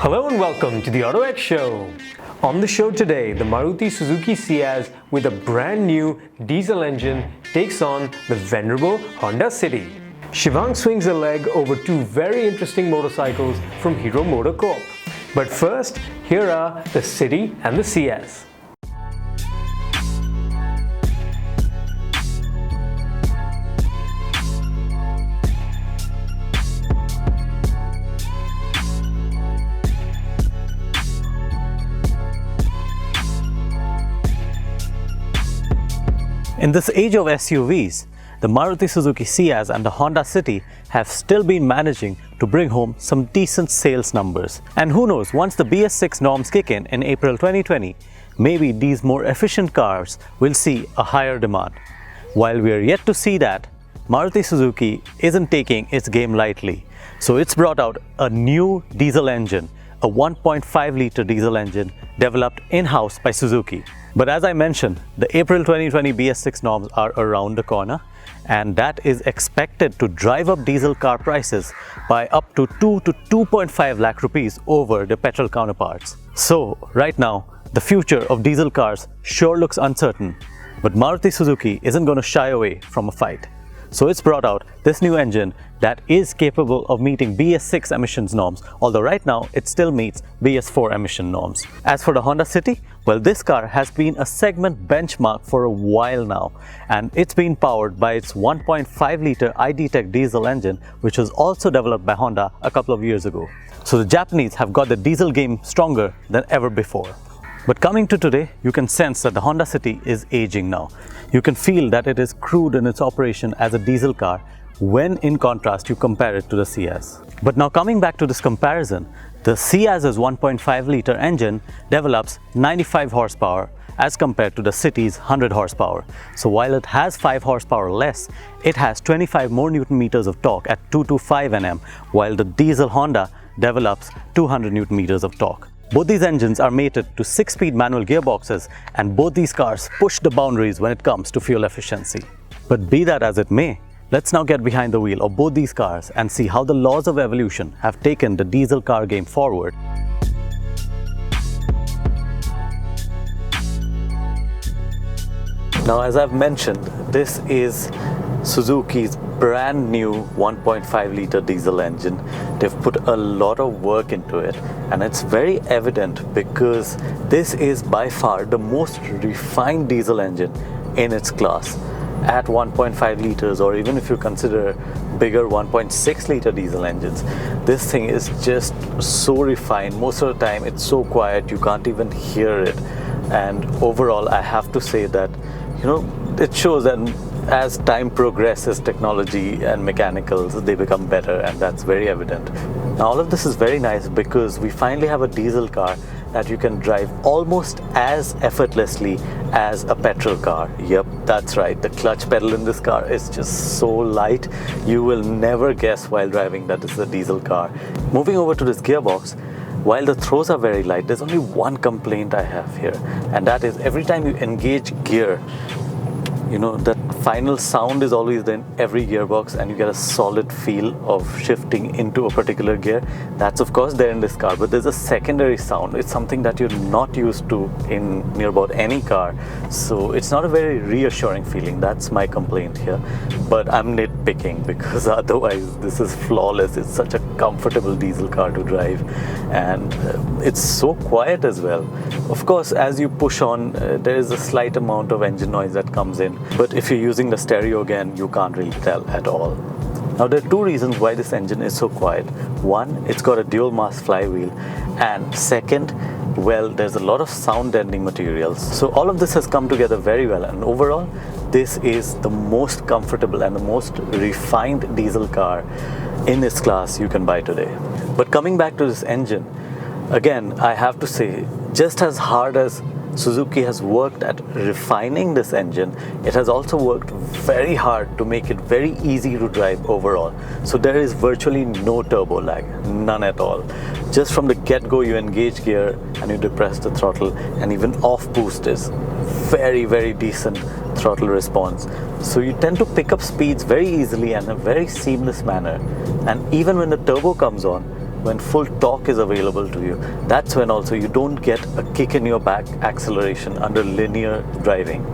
Hello and welcome to the autoX show. On the show today, the Maruti Suzuki Ciaz with a brand new diesel engine takes on the venerable Honda City. Shivank swings a leg over two very interesting motorcycles from Hero MotoCorp. But first, here are the City and the Ciaz. In this age of SUVs, the Maruti Suzuki Ciaz and the Honda City have still been managing to bring home some decent sales numbers. And who knows, once the BS6 norms kick in April 2020, maybe these more efficient cars will see a higher demand. While we are yet to see that, Maruti Suzuki isn't taking its game lightly. So it's brought out a new diesel engine, a 1.5-litre diesel engine developed in-house by Suzuki. But as I mentioned, the April 2020 BS6 norms are around the corner, and that is expected to drive up diesel car prices by up to 2 to 2.5 lakh rupees over the petrol counterparts. So right now, the future of diesel cars sure looks uncertain, but Maruti Suzuki isn't going to shy away from a fight. So it's brought out this new engine that is capable of meeting BS6 emissions norms, although right now it still meets BS4 emission norms. As for the Honda City, well, this car has been a segment benchmark for a while now, and it's been powered by its 1.5-litre ID.Tech diesel engine, which was also developed by Honda a couple of years ago. So the Japanese have got the diesel game stronger than ever before. But coming to today, you can sense that the Honda City is aging now. You can feel that it is crude in its operation as a diesel car when in contrast you compare it to the Ciaz. But now coming back to this comparison, the Ciaz's 1.5-litre engine develops 95 horsepower as compared to the City's 100 horsepower. So while it has 5 horsepower less, it has 25 more Newton meters of torque at 225 Nm, while the diesel Honda develops 200 Newton meters of torque. Both these engines are mated to 6-speed manual gearboxes, and both these cars push the boundaries when it comes to fuel efficiency. But be that as it may, let's now get behind the wheel of both these cars and see how the laws of evolution have taken the diesel car game forward. Now, as I've mentioned, this is Suzuki's brand new 1.5-litre diesel engine. They've put a lot of work into it, and it's very evident because this is by far the most refined diesel engine in its class. At 1.5 litres, or even if you consider bigger 1.6-litre diesel engines, this thing is just so refined. Most of the time it's so quiet you can't even hear it, and overall I have to say that it shows that as time progresses, technology and mechanicals, they become better, and that's very evident. Now all of this is very nice because we finally have a diesel car that you can drive almost as effortlessly as a petrol car. Yep, that's right, the clutch pedal in this car is just so light, you will never guess while driving that it's a diesel car. Moving over to this gearbox, while the throws are very light, there's only one complaint I have here, and that is every time you engage gear, that final sound is always there in every gearbox, and you get a solid feel of shifting into a particular gear. That's of course there in this car, but there's a secondary sound. It's something that you're not used to in near about any car, so it's not a very reassuring feeling. That's my complaint here, but I'm nitpicking because otherwise this is flawless. It's such a comfortable diesel car to drive, and it's so quiet as well. Of course, as you push on, there is a slight amount of engine noise that comes in, but if you're using the stereo again, you can't really tell at all. Now there are two reasons why this engine is so quiet. One, it's got a dual mass flywheel, and second, well, there's a lot of sound deadening materials. So all of this has come together very well, and overall this is the most comfortable and the most refined diesel car in its class you can buy today. But coming back to this engine, again I have to say, just as hard as Suzuki has worked at refining this engine, it has also worked very hard to make it very easy to drive overall. So there is virtually no turbo lag, none at all. Just from the get-go, you engage gear and you depress the throttle, and even off boost is very, very decent throttle response. So you tend to pick up speeds very easily and in a very seamless manner. And even when the turbo comes on, when full torque is available to you, that's when also you don't get a kick in your back acceleration under linear driving.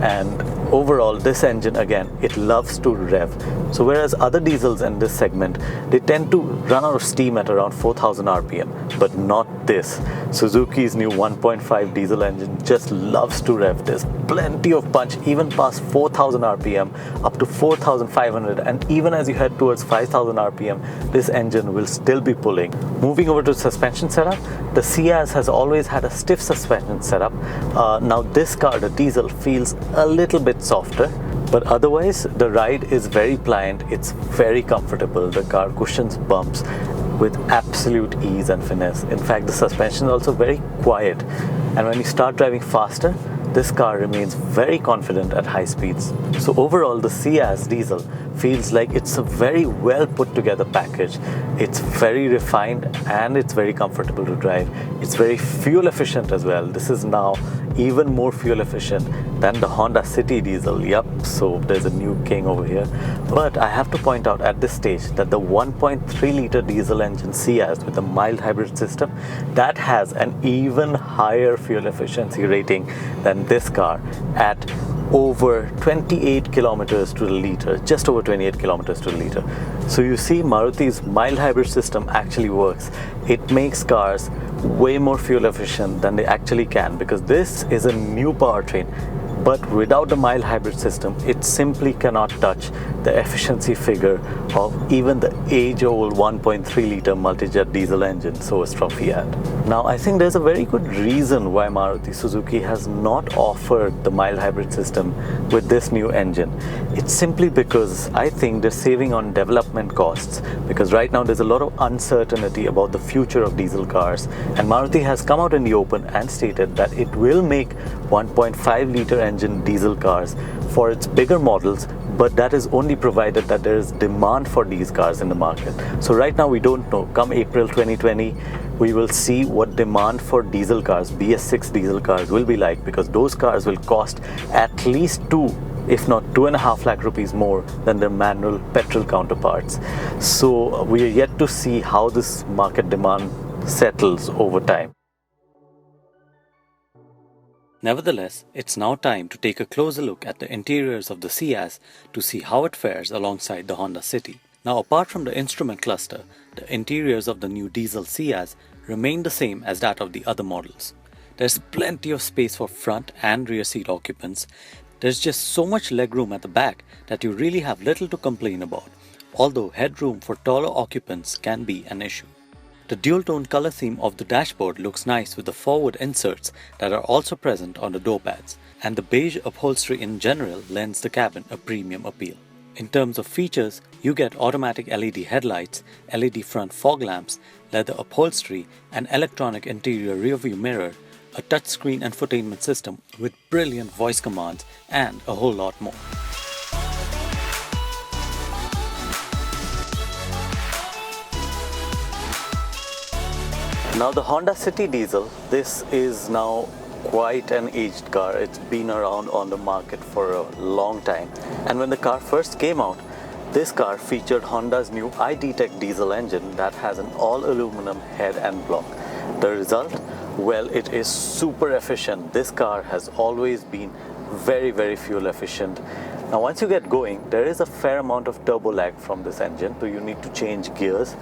And overall, this engine, again, it loves to rev. So whereas other diesels in this segment, they tend to run out of steam at around 4,000 RPM, but not this. Suzuki's new 1.5 diesel engine just loves to rev. There's plenty of punch, even past 4,000 RPM, up to 4,500, and even as you head towards 5,000 RPM, this engine will still be pulling. Moving over to suspension setup, the Ciaz has always had a stiff suspension setup. Now this car, the diesel, feels a little bit softer, but otherwise the ride is very pliant. It's very comfortable. The car cushions bumps with absolute ease and finesse. In fact, the suspension is also very quiet, and when you start driving faster, this car remains very confident at high speeds. So overall, the Ciaz diesel feels like it's a very well put together package. It's very refined and it's very comfortable to drive. It's very fuel efficient as well. This is now even more fuel efficient than the Honda City diesel. Yep, so there's a new king over here. But I have to point out at this stage that the 1.3 liter diesel engine Ciaz with a mild hybrid system, that has an even higher fuel efficiency rating than this car at over 28 kilometers to the liter, just over 28 kilometers to the liter. So you see, Maruti's mild hybrid system actually works. It makes cars way more fuel efficient than they actually can, because this is a new powertrain. But without the mild hybrid system, it simply cannot touch the efficiency figure of even the age-old 1.3 liter multi-jet diesel engine sourced from Fiat. Now, I think there's a very good reason why Maruti Suzuki has not offered the mild hybrid system with this new engine. It's simply because I think they're saving on development costs, because right now there's a lot of uncertainty about the future of diesel cars, and Maruti has come out in the open and stated that it will make 1.5 liter engine diesel cars for its bigger models, but that is only provided that there is demand for these cars in the market. So right now we don't know. Come April 2020, we will see what demand for diesel cars, BS6 diesel cars, will be like, because those cars will cost at least 2, if not 2.5 lakh rupees more than their manual petrol counterparts. So we are yet to see how this market demand settles over time. Nevertheless, it's now time to take a closer look at the interiors of the Ciaz to see how it fares alongside the Honda City. Now, apart from the instrument cluster, the interiors of the new diesel Ciaz remain the same as that of the other models. There's plenty of space for front and rear seat occupants. There's just so much legroom at the back that you really have little to complain about, although headroom for taller occupants can be an issue. The dual-tone color theme of the dashboard looks nice with the forward inserts that are also present on the door pads, and the beige upholstery in general lends the cabin a premium appeal. In terms of features, you get automatic LED headlights, LED front fog lamps, leather upholstery, an electronic interior rearview mirror, a touchscreen infotainment system with brilliant voice commands, and a whole lot more. Now the Honda City diesel, this is now quite an aged car. It's been around on the market for a long time. And when the car first came out, this car featured Honda's new iD-Tech diesel engine that has an all-aluminum head and block. The result? Well, it is super efficient. This car has always been very, very fuel efficient. Now once you get going, there is a fair amount of turbo lag from this engine, so you need to change gears,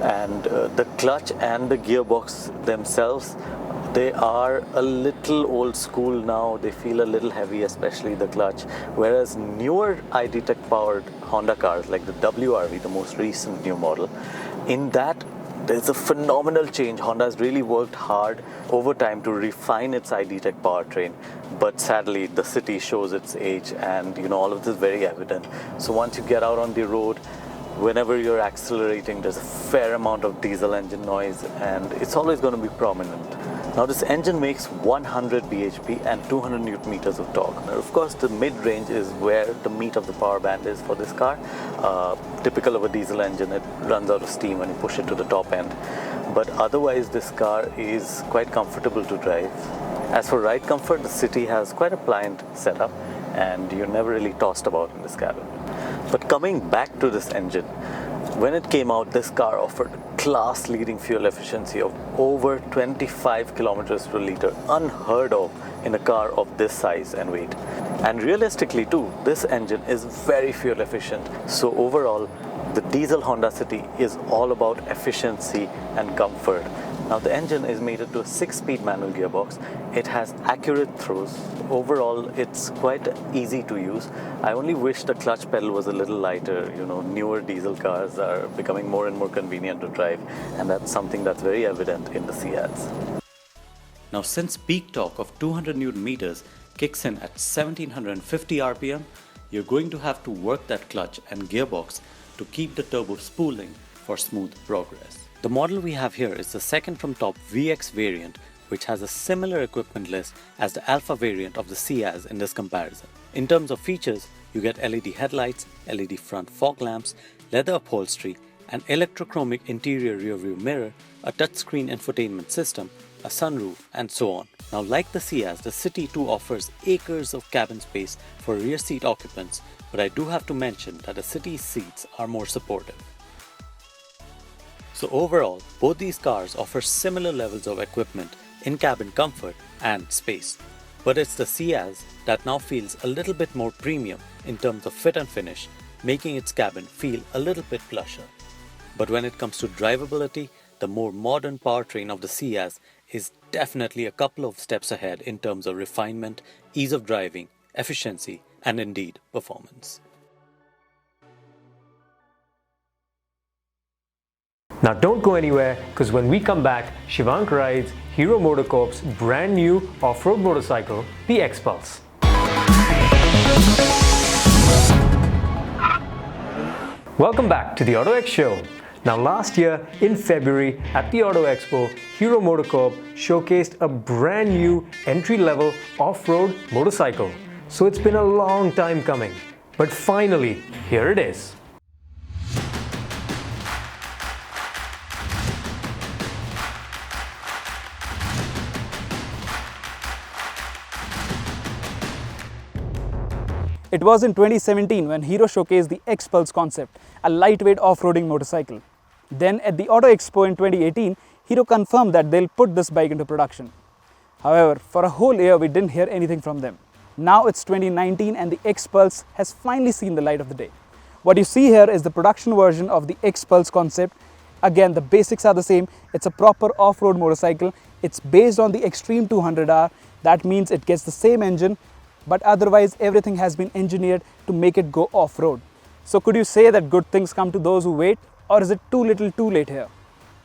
and the clutch and the gearbox themselves, they are a little old school now. They feel a little heavy, especially the clutch, whereas newer iD-Tech powered Honda cars like the WRV, the most recent new model, in that there's a phenomenal change. Honda's really worked hard over time to refine its iD-Tech powertrain, but sadly the City shows its age, and all of this is very evident. So once you get out on the road, whenever you're accelerating, there's a fair amount of diesel engine noise, and it's always going to be prominent. Now this engine makes 100 bhp and 200 newton meters of torque. Now, of course, the mid-range is where the meat of the power band is for this car. Typical of a diesel engine, it runs out of steam when you push it to the top end. But otherwise, this car is quite comfortable to drive. As for ride comfort, the City has quite a pliant setup, and you're never really tossed about in this cabin. But coming back to this engine, When it came out, this car offered class-leading fuel efficiency of over 25 kilometers per liter, unheard of in a car of this size and weight. And realistically too, this engine is very fuel efficient. So overall, the diesel Honda City is all about efficiency and comfort. Now the engine is mated to a 6-speed manual gearbox. It has accurate throws. Overall, it's quite easy to use. I only wish the clutch pedal was a little lighter. You know, newer diesel cars are becoming more and more convenient to drive, and that's something that's very evident in the Ciaz. Now since peak torque of 200 Newton meters kicks in at 1750 RPM, you're going to have to work that clutch and gearbox to keep the turbo spooling for smooth progress. The model we have here is the second from top VX variant, which has a similar equipment list as the Alpha variant of the Ciaz in this comparison. In terms of features, you get LED headlights, LED front fog lamps, leather upholstery, an electrochromic interior rearview mirror, a touchscreen infotainment system, a sunroof, and so on. Now, like the Ciaz, the City too offers acres of cabin space for rear seat occupants, but I do have to mention that the City's seats are more supportive. So overall, both these cars offer similar levels of equipment, in-cabin comfort and space. But it's the Ciaz that now feels a little bit more premium in terms of fit and finish, making its cabin feel a little bit plusher. But when it comes to drivability, the more modern powertrain of the Ciaz is definitely a couple of steps ahead in terms of refinement, ease of driving, efficiency, and indeed performance. Now don't go anywhere, because when we come back, Shivank rides Hero MotoCorp's brand new off-road motorcycle, the XPulse. Welcome back to the AutoX show. Now last year in February at the Auto Expo, Hero MotoCorp showcased a brand new entry-level off-road motorcycle. So it's been a long time coming, but finally here it is. It was in 2017 when Hero showcased the XPulse concept, a lightweight off-roading motorcycle. Then at the Auto Expo in 2018, Hero confirmed that they'll put this bike into production. However, for a whole year we didn't hear anything from them. Now it's 2019 and the XPulse has finally seen the light of the day. What you see here is the production version of the XPulse concept. Again, the basics are the same. It's a proper off-road motorcycle. It's based on the Xtreme 200R. That means it gets the same engine, but otherwise everything has been engineered to make it go off-road. So could you say that good things come to those who wait, or is it too little too late here?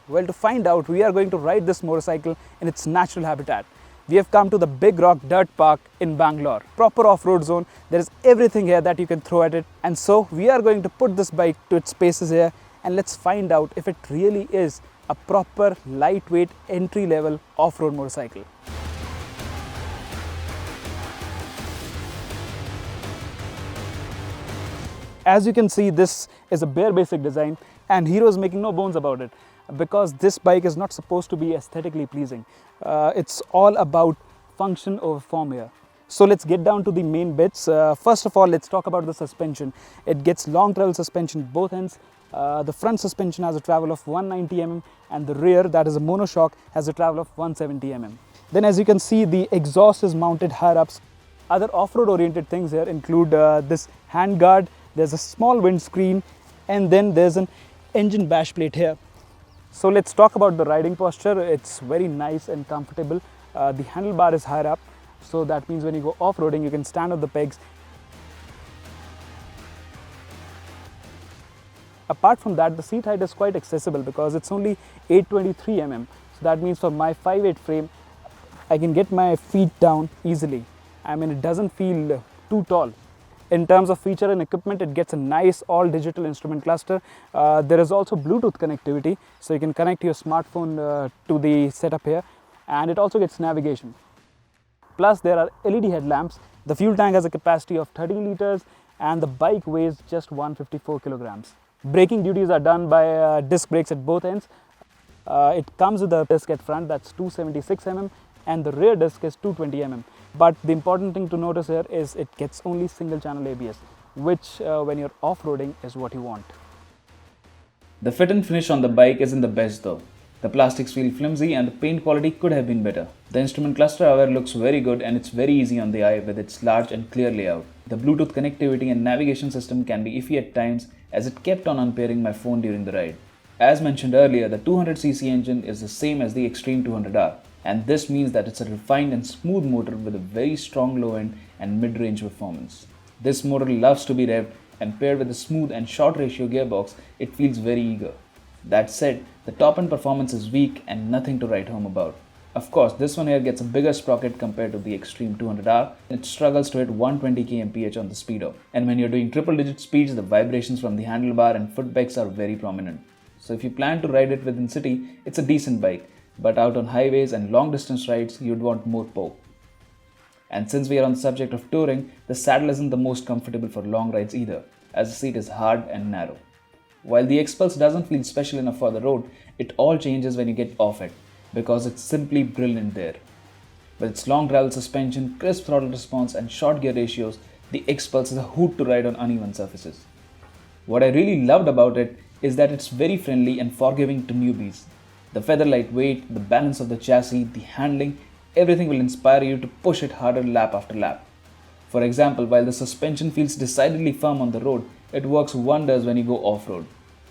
Well, to find out, we are going to ride this motorcycle in its natural habitat. We have come to the Big Rock Dirt Park in Bangalore. Proper off-road zone. There is everything here that you can throw at it. And so we are going to put this bike to its paces here, and let's find out if it really is a proper lightweight entry-level off-road motorcycle. As you can see, this is a bare basic design, and Hero is making no bones about it, because this bike is not supposed to be aesthetically pleasing. It's all about function over form here. So let's get down to the main bits. First of all, let's talk about the suspension. It gets long travel suspension both ends. The front suspension has a travel of 190 mm, and the rear, that is a monoshock, has a travel of 170 mm. Then as you can see, the exhaust is mounted higher up. Other off-road oriented things here include this hand guard. There's a small windscreen, and then there's an engine bash plate here. So let's talk about the riding posture. It's very nice and comfortable. The handlebar is higher up, so that means when you go off-roading, you can stand on the pegs. Apart from that, the seat height is quite accessible because it's only 823 mm. So that means for my 5'8" frame, I can get my feet down easily. I mean, it doesn't feel too tall. In terms of feature and equipment, it gets a nice all-digital instrument cluster. There is also Bluetooth connectivity, so you can connect your smartphone to the setup here, and it also gets navigation. Plus, there are LED headlamps. The fuel tank has a capacity of 30 liters, and the bike weighs just 154 kilograms. Braking duties are done by disc brakes at both ends. It comes with a disc at front that's 276 mm, and the rear disc is 220 mm. But the important thing to notice here is it gets only single channel ABS, which when you're off-roading is what you want. The fit and finish on the bike isn't the best though. The plastics feel flimsy and the paint quality could have been better. The instrument cluster however looks very good and it's very easy on the eye with its large and clear layout. The Bluetooth connectivity and navigation system can be iffy at times as it kept on unpairing my phone during the ride. As mentioned earlier, the 200cc engine is the same as the Xtreme 200R, and this means that it's a refined and smooth motor with a very strong low end and mid-range performance. This motor loves to be revved, and paired with a smooth and short ratio gearbox, it feels very eager. That said, the top end performance is weak and nothing to write home about. Of course, this one here gets a bigger sprocket compared to the Xtreme 200R. It struggles to hit 120 kmph on the speedo. And when you're doing triple digit speeds, the vibrations from the handlebar and foot pegs are very prominent. So if you plan to ride it within city, it's a decent bike. But out on highways and long distance rides, you'd want more poke. And since we are on the subject of touring, the saddle isn't the most comfortable for long rides either, as the seat is hard and narrow. While the XPulse doesn't feel special enough for the road, it all changes when you get off it, because it's simply brilliant there. With its long travel suspension, crisp throttle response and short gear ratios, the XPulse is a hoot to ride on uneven surfaces. What I really loved about it is that it's very friendly and forgiving to newbies. The feather-light weight, the balance of the chassis, the handling, everything will inspire you to push it harder lap after lap. For example, while the suspension feels decidedly firm on the road, it works wonders when you go off-road.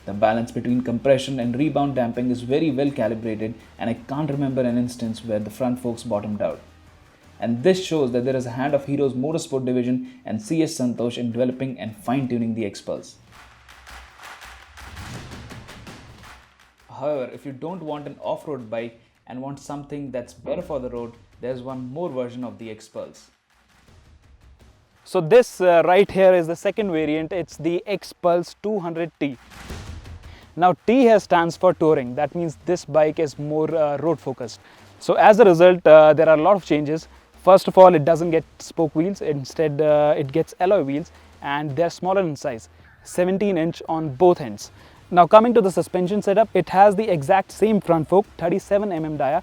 The balance between compression and rebound damping is very well calibrated, and I can't remember an instance where the front forks bottomed out. And this shows that there is a hand of Hero's Motorsport division and CS Santosh in developing and fine-tuning the XPulse. However, if you don't want an off-road bike and want something that's better for the road, there's one more version of the XPulse. So this right here is the second variant. It's the XPulse 200T. Now T here stands for touring. That means this bike is more road focused. So as a result, there are a lot of changes. First of all, it doesn't get spoke wheels. Instead, it gets alloy wheels, and they're smaller in size, 17-inch on both ends. Now coming to the suspension setup, it has the exact same front fork, 37mm dia,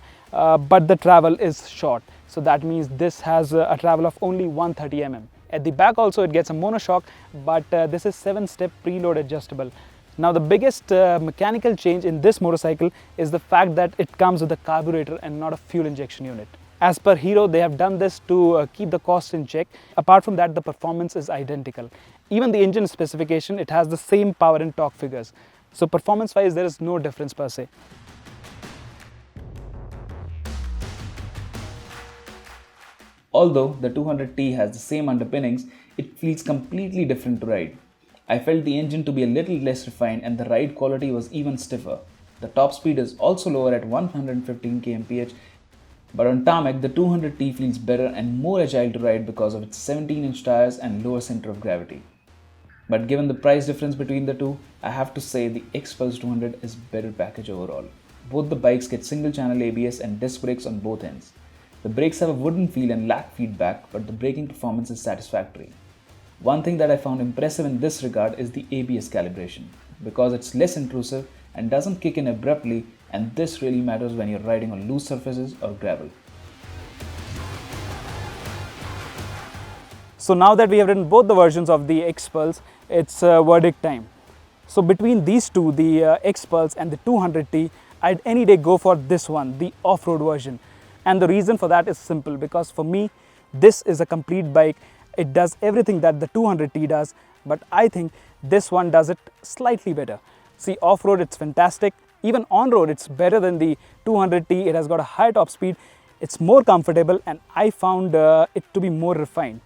but the travel is short. So that means this has a travel of only 130mm. At the back also it gets a monoshock, but this is 7-step preload adjustable. Now the biggest mechanical change in this motorcycle is the fact that it comes with a carburetor and not a fuel injection unit. As per Hero, they have done this to keep the cost in check. Apart from that, the performance is identical. Even the engine specification, it has the same power and torque figures. So performance wise, there is no difference per se. Although the 200T has the same underpinnings, it feels completely different to ride. I felt the engine to be a little less refined and the ride quality was even stiffer. The top speed is also lower at 115 kmph, but on tarmac the 200T feels better and more agile to ride because of its 17-inch tires and lower center of gravity. But given the price difference between the two, I have to say the XPulse 200 is better package overall. Both the bikes get single channel ABS and disc brakes on both ends. The brakes have a wooden feel and lack feedback, but the braking performance is satisfactory. One thing that I found impressive in this regard is the ABS calibration, because it's less intrusive and doesn't kick in abruptly, and this really matters when you're riding on loose surfaces or gravel. So now that we have ridden both the versions of the XPulse, it's verdict time. So between these two, the XPulse and the 200T, I'd any day go for this one, the off-road version. And the reason for that is simple, because for me, this is a complete bike. It does everything that the 200T does, but I think this one does it slightly better. See, off-road, it's fantastic. Even on-road, it's better than the 200T. It has got a high top speed. It's more comfortable, and I found it to be more refined.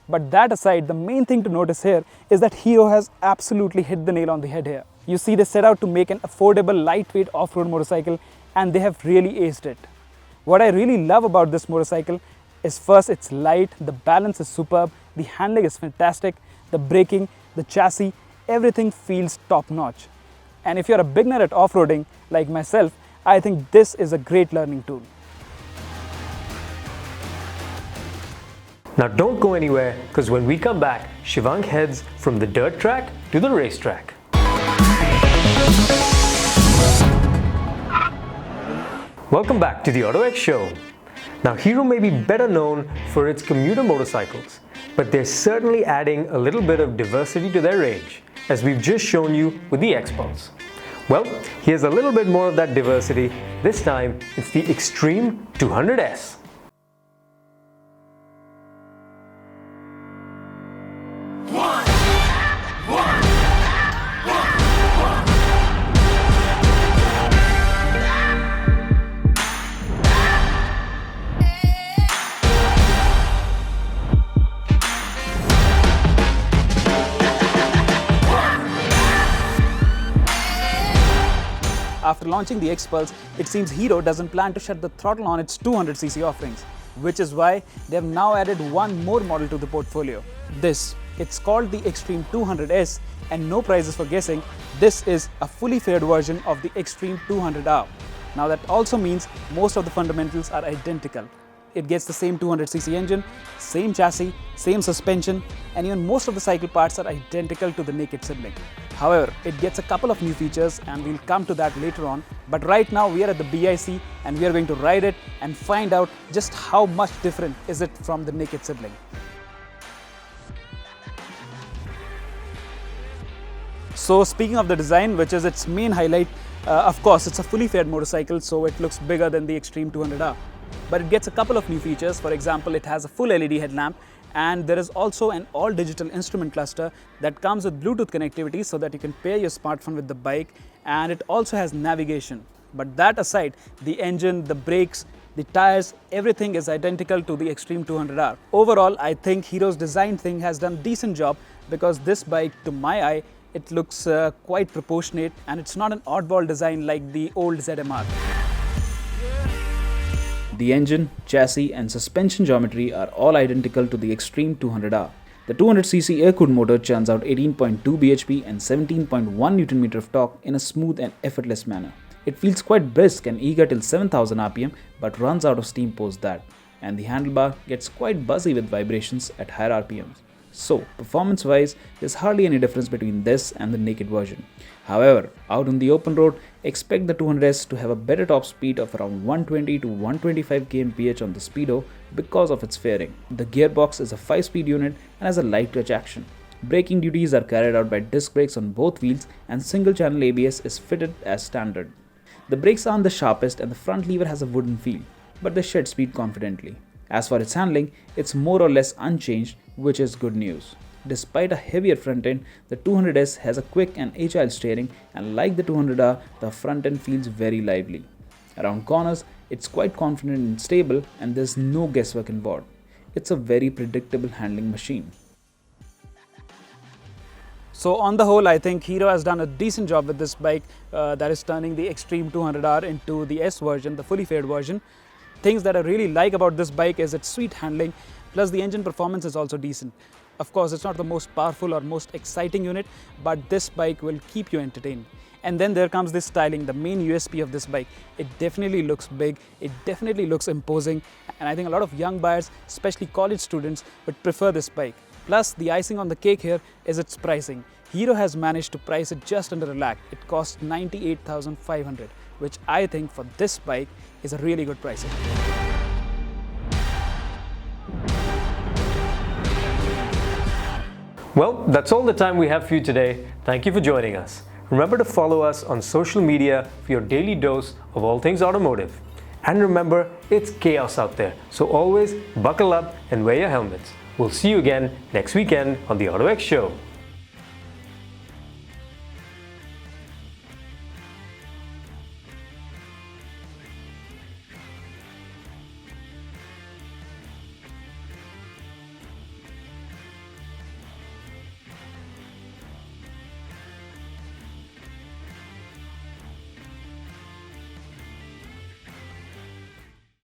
But that aside, the main thing to notice here is that Hero has absolutely hit the nail on the head here. You see, they set out to make an affordable, lightweight off-road motorcycle, and they have really aced it. What I really love about this motorcycle is first, it's light, the balance is superb, the handling is fantastic, the braking, the chassis, everything feels top-notch. And if you're a beginner at off-roading like myself, I think this is a great learning tool. Now don't go anywhere, because when we come back, Shivank heads from the dirt track to the racetrack. Welcome back to the AutoX show. Now Hero may be better known for its commuter motorcycles, but they're certainly adding a little bit of diversity to their range, as we've just shown you with the XPulse. Well, here's a little bit more of that diversity. This time, it's the Xtreme 200S. After launching the XPulse, it seems Hero doesn't plan to shut the throttle on its 200cc offerings, which is why they have now added one more model to the portfolio. It's called the Xtreme 200S, and no prizes for guessing, this is a fully fared version of the Xtreme 200R. Now that also means most of the fundamentals are identical. It gets the same 200cc engine, same chassis, same suspension, and even most of the cycle parts are identical to the naked sibling. However, it gets a couple of new features and we'll come to that later on. But right now we are at the BIC and we are going to ride it and find out just how much different is it from the naked sibling. So speaking of the design, which is its main highlight, of course it's a fully fared motorcycle, so it looks bigger than the Xtreme 200R. But it gets a couple of new features. For example, it has a full LED headlamp, and there is also an all-digital instrument cluster that comes with Bluetooth connectivity so that you can pair your smartphone with the bike, and it also has navigation. But that aside, the engine, the brakes, the tires, everything is identical to the Xtreme 200R. Overall, I think Hero's design thing has done a decent job, because this bike, to my eye, it looks quite proportionate, and it's not an oddball design like the old ZMR. The engine, chassis and suspension geometry are all identical to the Xtreme 200R. The 200cc air-cooled motor churns out 18.2 bhp and 17.1 Nm of torque in a smooth and effortless manner. It feels quite brisk and eager till 7000 rpm, but runs out of steam post that, and the handlebar gets quite buzzy with vibrations at higher RPMs. So, performance-wise, there's hardly any difference between this and the naked version. However, out on the open road, expect the 200S to have a better top speed of around 120 to 125 kmph on the speedo because of its fairing. The gearbox is a 5-speed unit and has a light touch action. Braking duties are carried out by disc brakes on both wheels, and single-channel ABS is fitted as standard. The brakes aren't the sharpest and the front lever has a wooden feel, but they shed speed confidently. As for its handling, it's more or less unchanged, which is good news. Despite a heavier front end, the 200S has a quick and agile steering, and like the 200R, the front end feels very lively. Around corners, it's quite confident and stable, and there's no guesswork involved. It's a very predictable handling machine. So on the whole, I think Hero has done a decent job with this bike, that is turning the Xtreme 200R into the S version, the fully fared version. Things that I really like about this bike is its sweet handling, plus the engine performance is also decent. Of course, it's not the most powerful or most exciting unit, but this bike will keep you entertained. And then there comes this styling, the main USP of this bike. It definitely looks big, it definitely looks imposing, and I think a lot of young buyers, especially college students, would prefer this bike. Plus, the icing on the cake here is its pricing. Hero has managed to price it just under $1 lakh. It costs 98,500, which I think for this bike is a really good pricing. Well, that's all the time we have for you today. Thank you for joining us. Remember to follow us on social media for your daily dose of all things automotive. And remember, it's chaos out there, so always buckle up and wear your helmets. We'll see you again next weekend on the AutoX Show.